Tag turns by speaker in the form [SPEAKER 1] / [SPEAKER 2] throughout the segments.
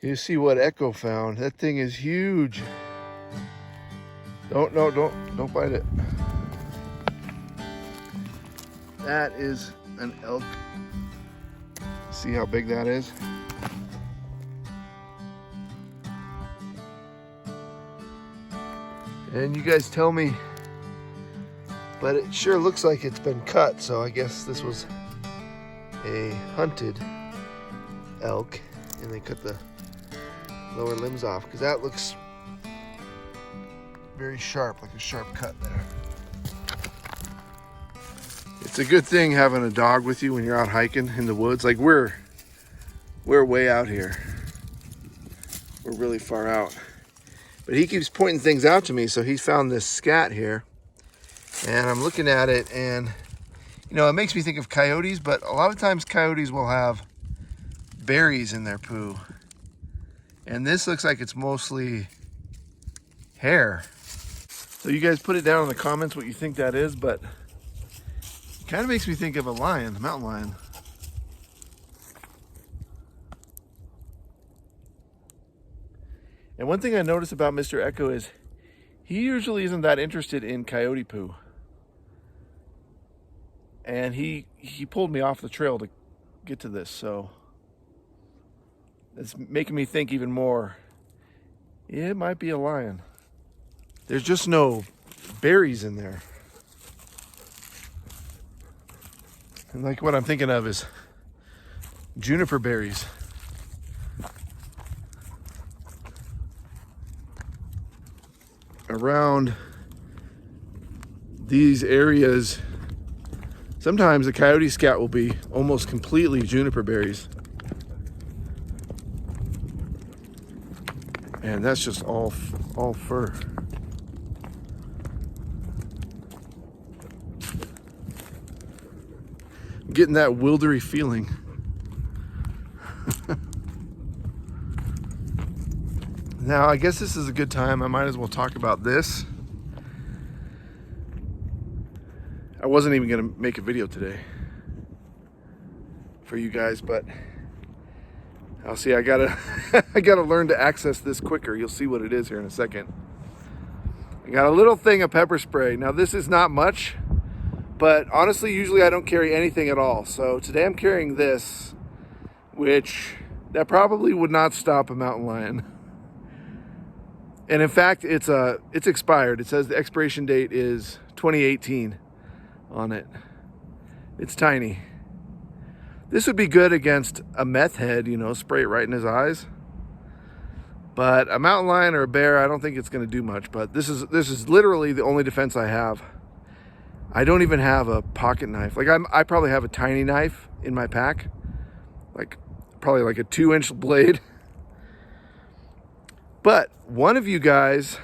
[SPEAKER 1] You see what Echo found. That thing is huge. Don't bite it. That is an elk. See how big that is? And you guys tell me, but it sure looks like it's been cut, so I guess this was a hunted elk and they cut the lower limbs off, because that looks very sharp, like a sharp cut there. It's a good thing having a dog with you when you're out hiking in the woods. Like we're way out here. We're really far out. But he keeps pointing things out to me, so he found this scat here. And I'm looking at it, and you know, it makes me think of coyotes, but a lot of times coyotes will have berries in their poo. And this looks like it's mostly hair. So you guys put it down in the comments what you think that is, but it kind of makes me think of a lion, a mountain lion. And one thing I noticed about Mr. Echo is he usually isn't that interested in coyote poo. And he pulled me off the trail to get to this, so it's making me think even more. It might be a lion. There's just no berries in there. And like what I'm thinking of is juniper berries. Around these areas, sometimes the coyote scat will be almost completely juniper berries. And that's just all fur. I'm getting that wildery feeling. Now, I guess this is a good time. I might as well talk about this. I wasn't even gonna make a video today for you guys, but I'll see. I gotta I gotta learn to access this quicker. You'll see what it is here in a second. I got a little thing of pepper spray. Now this is not much, but honestly, usually I don't carry anything at all. So today I'm carrying this, which that probably would not stop a mountain lion. And in fact, it's expired. It says the expiration date is 2018 on it. It's tiny. This would be good against a meth head, you know, spray it right in his eyes. But a mountain lion or a bear, I don't think it's going to do much. But this is literally the only defense I have. I don't even have a pocket knife. Like I probably have a tiny knife in my pack, like probably like a 2-inch blade. But one of you guys,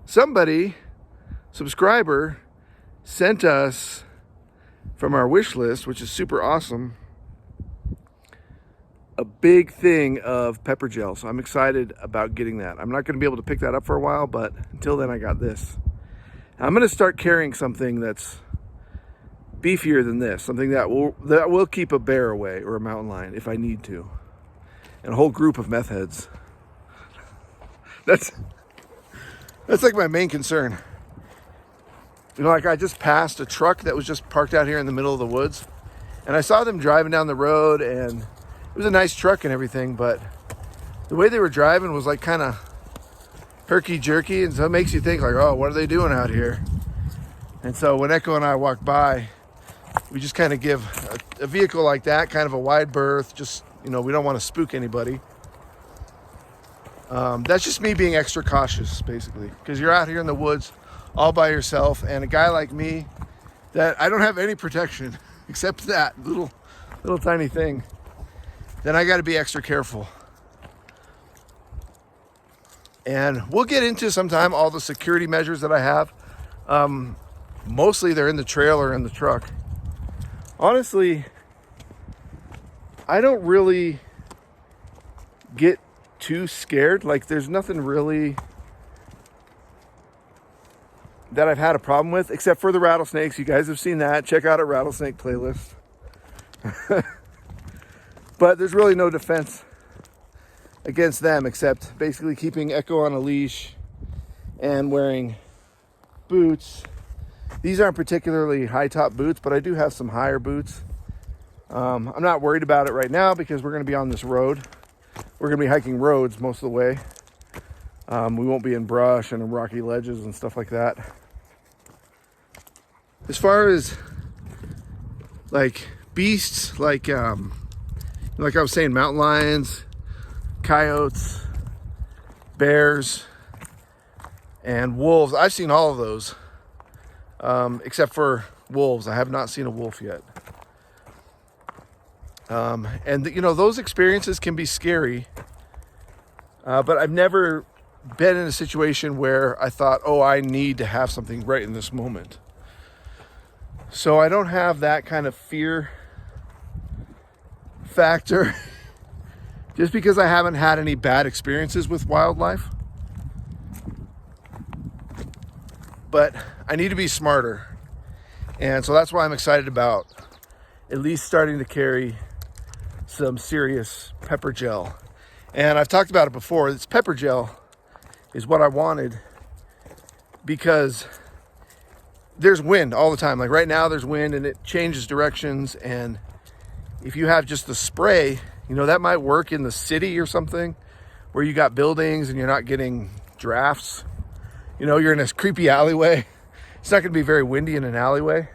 [SPEAKER 1] somebody, subscriber, sent us from our wish list, which is super awesome, a big thing of pepper gel. So I'm excited about getting that. I'm not going to be able to pick that up for a while, but until then I got this. I'm going to start carrying something that's beefier than this, something that will keep a bear away or a mountain lion if I need to, and a whole group of meth heads. That's like my main concern. You know, like I just passed a truck that was just parked out here in the middle of the woods, and I saw them driving down the road, and it was a nice truck and everything, but the way they were driving was like kind of herky-jerky, and so it makes you think like, oh, what are they doing out here? And so when Echo and I walk by, we just kind of give a vehicle like that kind of a wide berth. Just, you know, we don't want to spook anybody. That's just me being extra cautious, basically, because you're out here in the woods all by yourself, and a guy like me, that I don't have any protection except that little tiny thing, then I got to be extra careful. And we'll get into sometime all the security measures that I have. Mostly they're in the trailer in the truck. Honestly, I don't really get too scared. Like there's nothing really that I've had a problem with, except for the rattlesnakes. You guys have seen that. Check out our rattlesnake playlist. But there's really no defense against them, except basically keeping Echo on a leash and wearing boots. These aren't particularly high top boots, but I do have some higher boots. I'm not worried about it right now because we're going to be on this road. We're going to be hiking roads most of the way. We won't be in brush and in rocky ledges and stuff like that. As far as like beasts, like I was saying, mountain lions, coyotes, bears, and wolves, I've seen all of those, except for wolves. I have not seen a wolf yet. And you know, those experiences can be scary, but I've never been in a situation where I thought, oh, I need to have something right in this moment. So I don't have that kind of fear factor just because I haven't had any bad experiences with wildlife. But I need to be smarter. And so that's why I'm excited about at least starting to carry some serious pepper gel. And I've talked about it before. This pepper gel is what I wanted because there's wind all the time. Like right now there's wind and it changes directions. And if you have just the spray, you know, that might work in the city or something where you got buildings and you're not getting drafts. You know, you're in this creepy alleyway. It's not going to be very windy in an alleyway.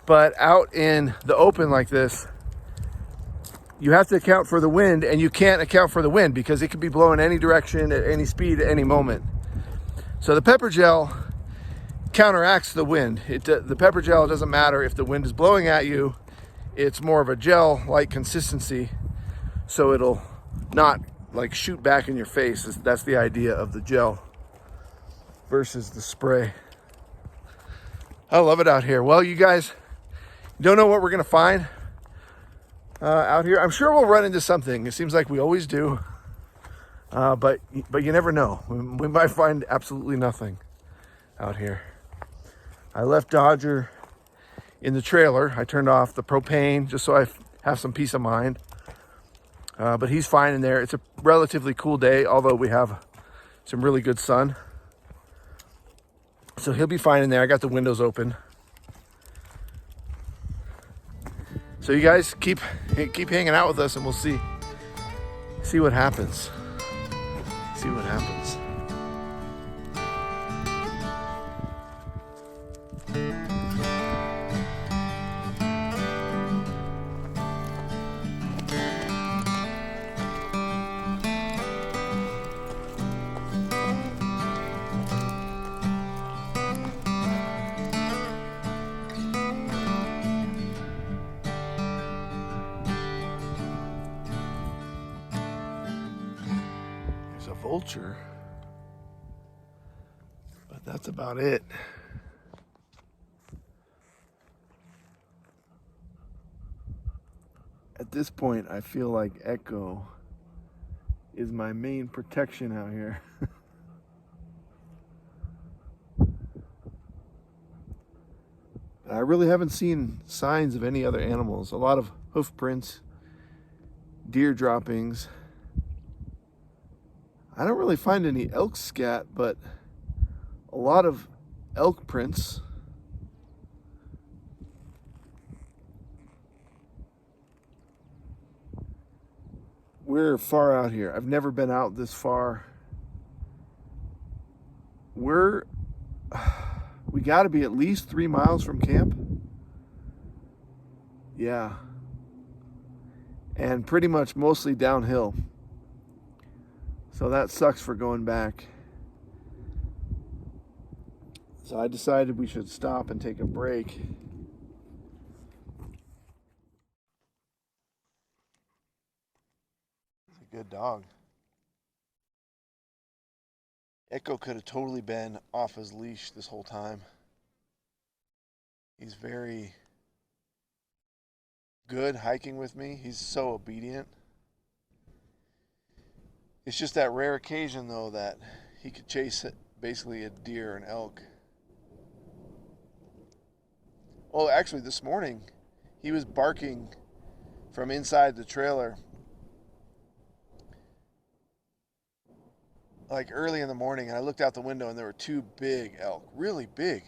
[SPEAKER 1] But out in the open like this, you have to account for the wind, and you can't account for the wind because it could be blowing any direction at any speed at any moment. So the pepper gel counteracts the wind. The pepper gel doesn't matter if the wind is blowing at you. It's more of a gel-like consistency, so it'll not like shoot back in your face. That's the idea of the gel versus the spray. I love it out here. Well, you guys don't know what we're gonna find out here. I'm sure we'll run into something. It seems like we always do, but you never know. We might find absolutely nothing out here. I left Dodger in the trailer. I turned off the propane just so I have some peace of mind. But he's fine in there. It's a relatively cool day, although we have some really good sun. So he'll be fine in there. I got the windows open. So you guys keep hanging out with us and we'll see what happens. See what happens. A vulture, but that's about it. At this point, I feel like Echo is my main protection out here. I really haven't seen signs of any other animals. A lot of hoof prints, deer droppings. I don't really find any elk scat, but a lot of elk prints. We're far out here. I've never been out this far. We got to be at least 3 miles from camp. Yeah. And pretty much mostly downhill. So that sucks for going back. So I decided we should stop and take a break. He's a good dog. Echo could have totally been off his leash this whole time. He's very good hiking with me. He's so obedient. It's just that rare occasion, though, that he could chase basically a deer or an elk. Well, actually, this morning, he was barking from inside the trailer. like early in the morning, and I looked out the window and there were two big elk, really big.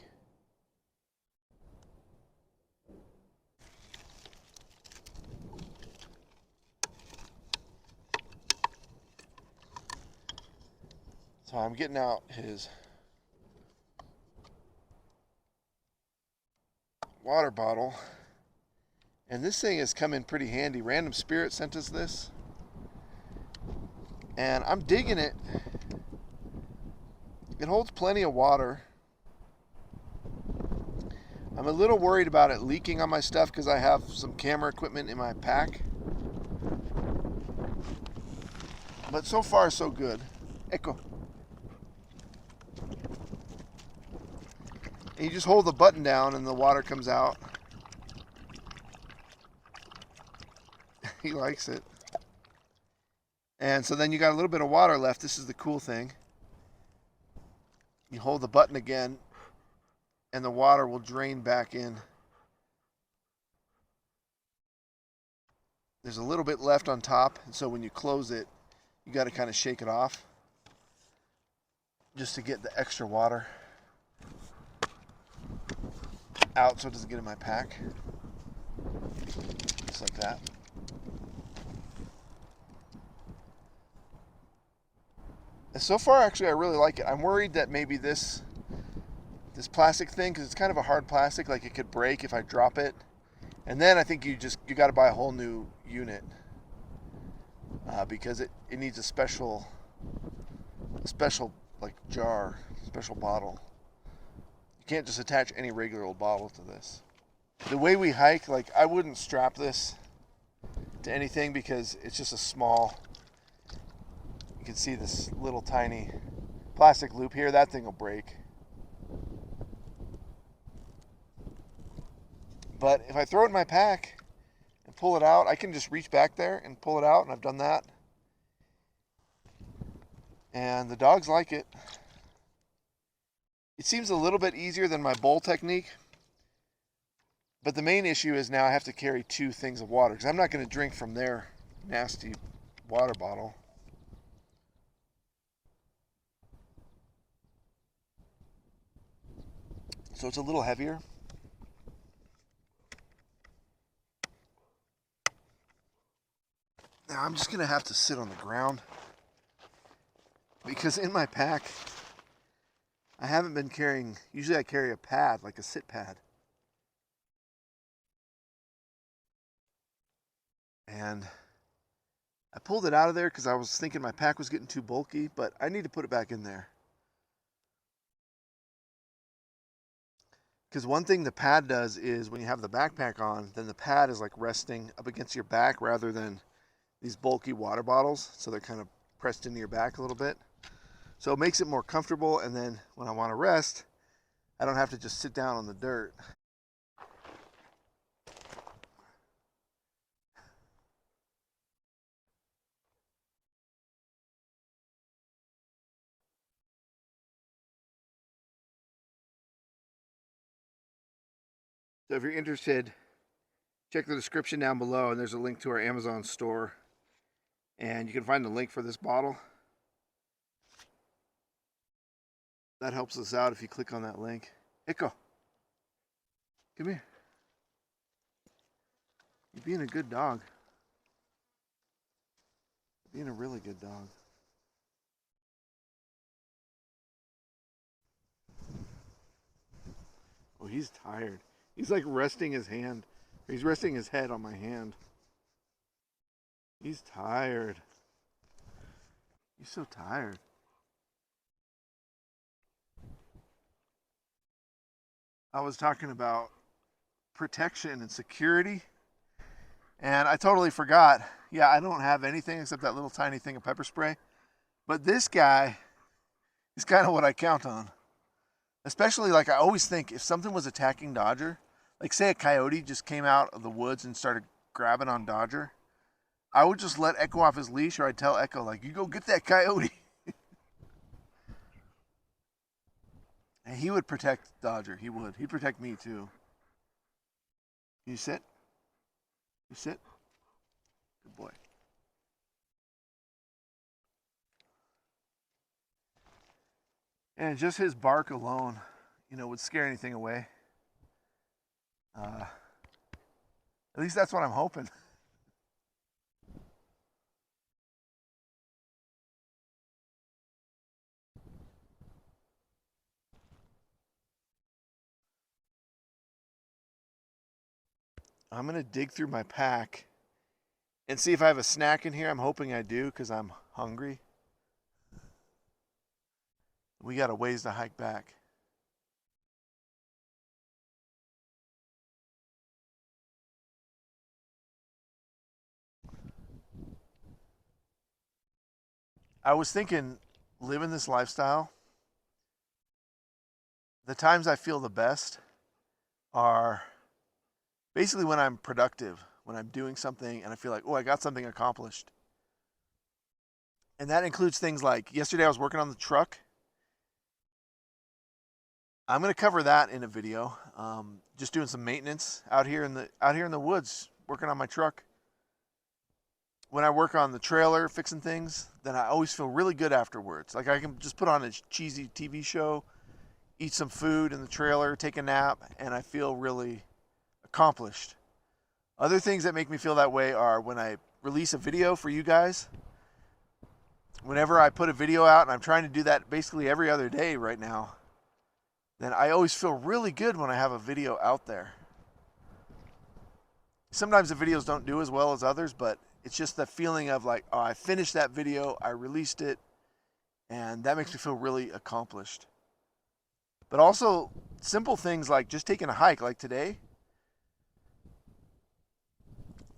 [SPEAKER 1] So I'm getting out his water bottle, and this thing has come in pretty handy. Random Spirit sent us this, and I'm digging it. It holds plenty of water. I'm a little worried about it leaking on my stuff because I have some camera equipment in my pack. But so far, so good. Echo. And you just hold the button down and the water comes out. He likes it. And so then you got a little bit of water left. This is the cool thing. You hold the button again and the water will drain back in. There's a little bit left on top, and so when you close it, you got to kind of shake it off just to get the extra water out so it doesn't get in my pack. Just like that. And so far, actually, I really like it. I'm worried that maybe this plastic thing, because it's kind of a hard plastic, like it could break if I drop it. And then I think you got to buy a whole new unit because it needs a special like jar, special bottle. You can't just attach any regular old bottle to this. The way we hike, like I wouldn't strap this to anything because it's just a small, you can see this little tiny plastic loop here. That thing will break. But if I throw it in my pack and pull it out, I can just reach back there and pull it out, and I've done that. And the dogs like it. It seems a little bit easier than my bowl technique. But the main issue is now I have to carry 2 things of water because I'm not going to drink from their nasty water bottle. So it's a little heavier. Now I'm just going to have to sit on the ground because in my pack I haven't been carrying, usually I carry a pad, like a sit pad. And I pulled it out of there because I was thinking my pack was getting too bulky, but I need to put it back in there. Because one thing the pad does is when you have the backpack on, then the pad is like resting up against your back rather than these bulky water bottles. So they're kind of pressed into your back a little bit. So it makes it more comfortable, and then when I want to rest, I don't have to just sit down on the dirt. So if you're interested, check the description down below, and there's a link to our Amazon store. And you can find the link for this bottle. That helps us out if you click on that link. Echo, come here. You're being a good dog. You're being a really good dog. Oh, he's tired. He's like resting his hand. He's resting his head on my hand. He's tired. He's so tired. I was talking about protection and security, and I totally forgot. Yeah, I don't have anything except that little tiny thing of pepper spray. But this guy is kind of what I count on. Especially, like, I always think if something was attacking Dodger, like say a coyote just came out of the woods and started grabbing on Dodger, I would just let Echo off his leash, or I'd tell Echo, like, you go get that coyote. And he would protect Dodger. He would. He'd protect me too. You sit? You sit? Good boy. And just his bark alone, you know, would scare anything away. At least that's what I'm hoping. I'm going to dig through my pack and see if I have a snack in here. I'm hoping I do because I'm hungry. We got a ways to hike back. I was thinking, living this lifestyle, the times I feel the best are basically when I'm productive, when I'm doing something and I feel like, oh, I got something accomplished. And that includes things like yesterday I was working on the truck. I'm going to cover that in a video. Just doing some maintenance out here in the woods, working on my truck. When I work on the trailer, fixing things, then I always feel really good afterwards. Like I can just put on a cheesy TV show, eat some food in the trailer, take a nap, and I feel really accomplished. Other things that make me feel that way are when I release a video for you guys. Whenever I put a video out, and I'm trying to do that basically every other day right now, then I always feel really good when I have a video out there. Sometimes the videos don't do as well as others, but it's just the feeling of like, oh, I finished that video, I released it, and that makes me feel really accomplished. But also simple things like just taking a hike like today.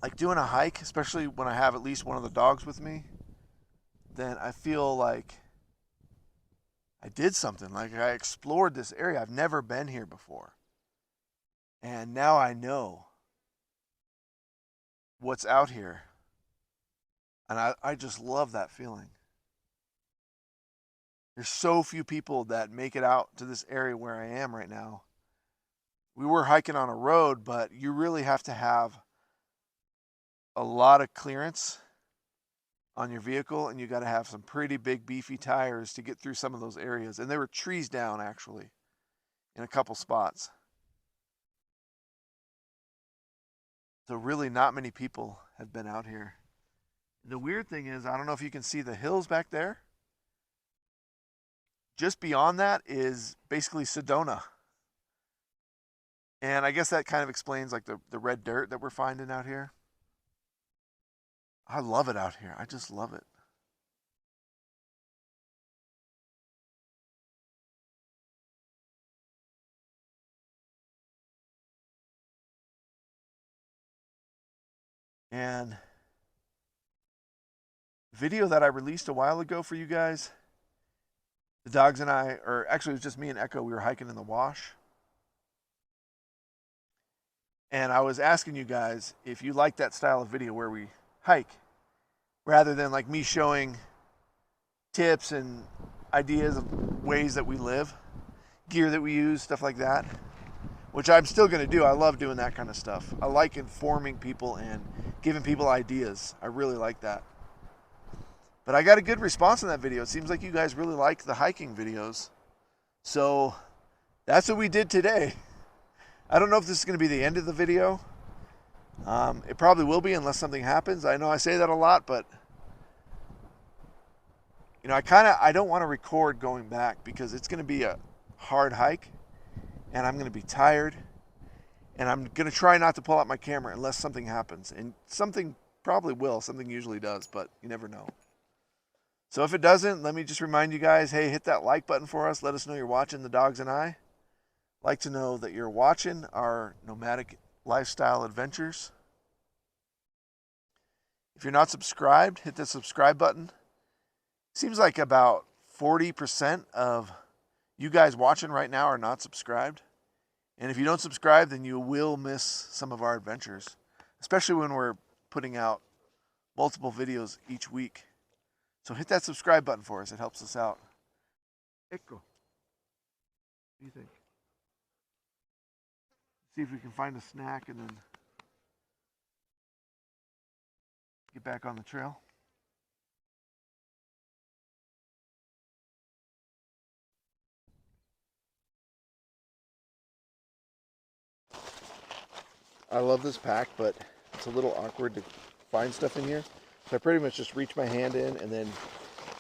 [SPEAKER 1] Like doing a hike, especially when I have at least one of the dogs with me, then I feel like I did something. Like I explored this area. I've never been here before. And now I know what's out here. And I just love that feeling. There's so few people that make it out to this area where I am right now. We were hiking on a road, but you really have to have a lot of clearance on your vehicle, and you got to have some pretty big beefy tires to get through some of those areas. And there were trees down actually in a couple spots. So really not many people have been out here. The weird thing is, I don't know if you can see the hills back there. Just beyond that is basically Sedona. And I guess that kind of explains like the red dirt that we're finding out here. I love it out here. I just love it. And video that I released a while ago for you guys, the dogs and I, or actually it was just me and Echo, we were hiking in the wash. And I was asking you guys if you like that style of video where we hike, rather than like me showing tips and ideas of ways that we live, gear that we use, stuff like that, which I'm still going to do. I love doing that kind of stuff. I like informing people and giving people ideas. I really like that. But I got a good response on that video. It seems like you guys really like the hiking videos. So that's what we did today. I don't know if this is going to be the end of the video. It probably will be unless something happens. I know I say that a lot, but you know, I don't want to record going back because it's going to be a hard hike and I'm going to be tired, and I'm going to try not to pull out my camera unless something happens, and something probably will. Something usually does, but you never know. So if it doesn't, let me just remind you guys, hey, hit that like button for us. Let us know you're watching The Dogs and I. Like to know that you're watching our nomadic lifestyle adventures. If you're not subscribed, hit the subscribe button. Seems like about 40% of you guys watching right now are not subscribed. And if you don't subscribe, then you will miss some of our adventures, especially when we're putting out multiple videos each week. So hit that subscribe button for us. It helps us out. Echo, what do you think? See if we can find a snack and then get back on the trail. I love this pack, but it's a little awkward to find stuff in here. So I pretty much just reach my hand in and then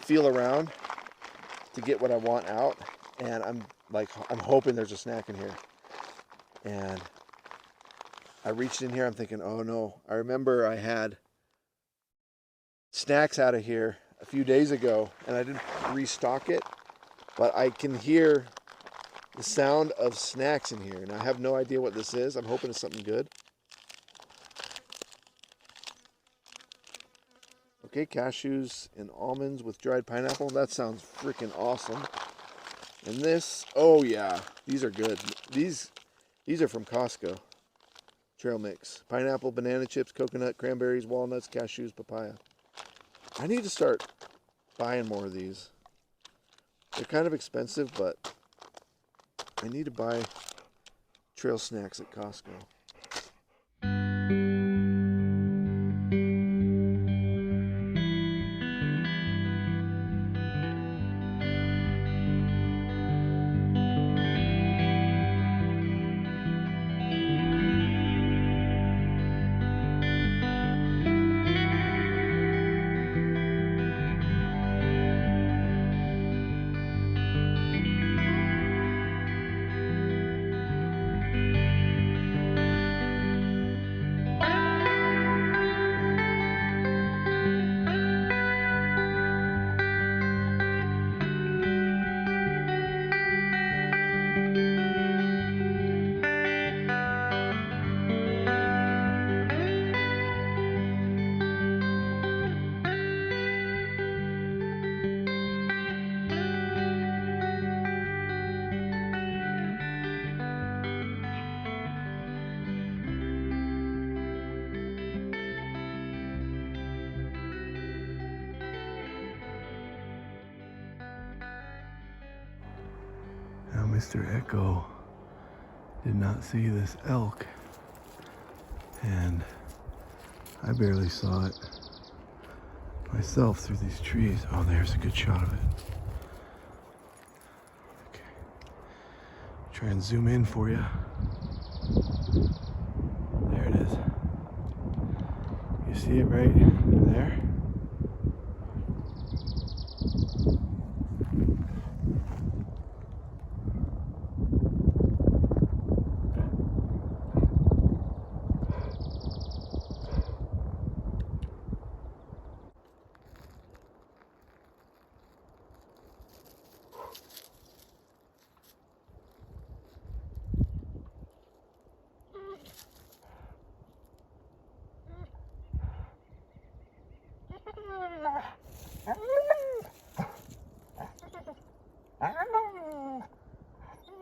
[SPEAKER 1] feel around to get what I want out. And I'm hoping there's a snack in here. And I reached in here, I'm thinking, oh no. I remember I had snacks out of here a few days ago and I didn't restock it, but I can hear the sound of snacks in here and I have no idea what this is. I'm hoping it's something good. Okay, cashews and almonds with dried pineapple. That sounds freaking awesome. And this, oh yeah, these are good. These are from Costco. Trail mix. Pineapple, banana chips, coconut, cranberries, walnuts, cashews, papaya. I need to start buying more of these. They're kind of expensive, but I need to buy trail snacks at Costco. Now Mr. Echo did not see this elk, and I barely saw it myself through these trees. Oh, there's a good shot of it. Okay, try and zoom in for you. There it is. You see it right there?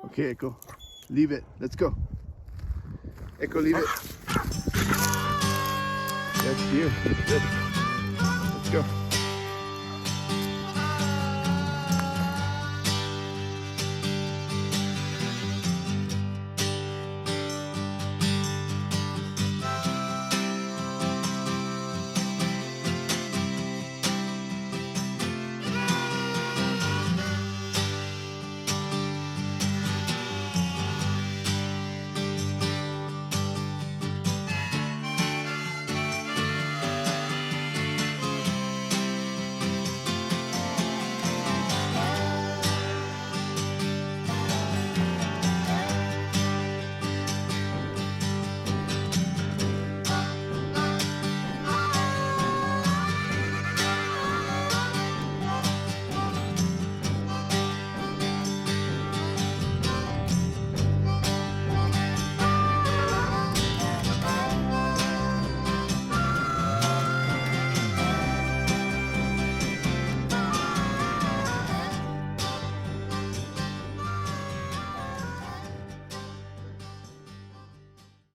[SPEAKER 1] Okay, Echo, leave it. Let's go. Echo, leave it. That's deer. Good. Let's go.